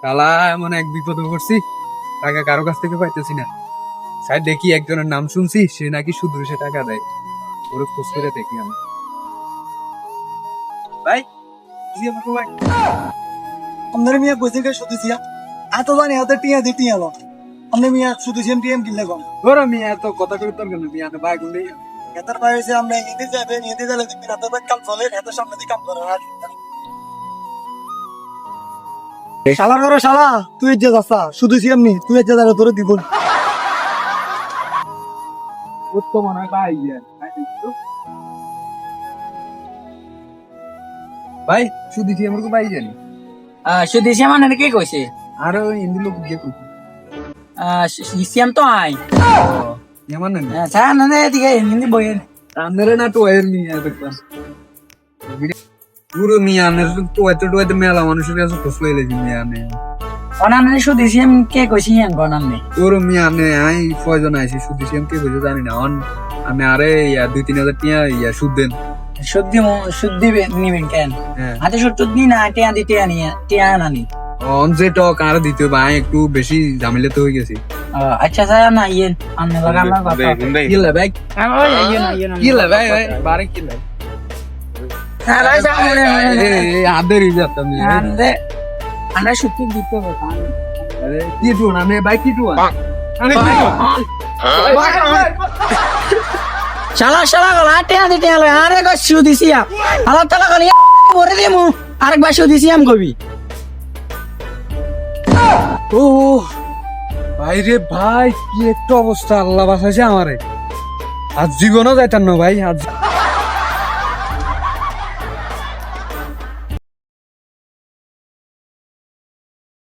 কালা এমন এক বিপদে পড়ছি, টাকা কারো কাছ থেকে পাইতেছি না। স্যার দেখি একজনের নাম শুনছি, সে নাকি শুধু সে টাকা দেয়। ওরে খোঁজ করে দেখি আমি। ভাই জি আমাকে ভাই আমাদের মিয়া কইছে কে শুধু ছিয়া এত জানি হাতে টিয়া দি টিয়া লো আমরা মিয়া শুধু সিএম টিএম কিনলে কম ওরে মিয়া এত কথা কই তোর কেন মিয়া না ভাই গুলি এতার ভাই হইছে আমরা ইতি যাবে ইতি গেলে দিবি রাতে ভাই কাম চলে এত সামনে দি কাম করে আর শালা করে শালা তুই যে যাসা শুধু সিএম নি তুই যে যারা তোরে দিব উত্তম মনে হয় ভাই ভাই শুধু কি আমাকে ভাই জানি সুদেশি মানে কে কইছে আরো হিন্দি লোক দিয়ে কই সিএম তো আই এমন না ছাড়া না দিকে হিন্দি বই আন্দারে না তো এর নিয়ে দেখতাম পুরো মিয়া আনের তো এত মেলা মানুষের কাছে খোঁজ লইলে মিয়া নে অনানে সুদেশি কে কইছি ইয়ান গনানে পুরো মিয়া নে আই কয়জন আইছি শুধু সেম কে বুঝে জানি না অন আমি আরে ইয়া 2-3 হাজার টিয়া ইয়া সুদ দেন শুদ্ধি নিবেন কেন হ্যাঁ হাতে সত্তর দিন না টিয়া দি টিয়া নিয়ে টিয়া নানি অন যে টক আর দিতে ভাই একটু বেশি ঝামেলা তো হয়ে গেছে আচ্ছা স্যার না ইয়েন আননে লাগা আমার কথা কি লা ভাই ইয়েন কি লা ভাই বারে কি লা স্যার সামনে আদের ইজাত আমি আনদে আনা শুদ্ধি দিতে হবে আরে কি টু না মে ভাই কি টু আরে কি শালা শালা গলা টিয়া দি টিয়া লয় আরে গো সুদিছিয়া আলা তালা গলি বরে দিমু আরেকবার সুদিছিয়াম কবি ও ভাই রে ভাই কি একটা অবস্থা আল্লাহ বাঁচাইছে আমারে আজ জীবনও যাইতাম না ভাই আজ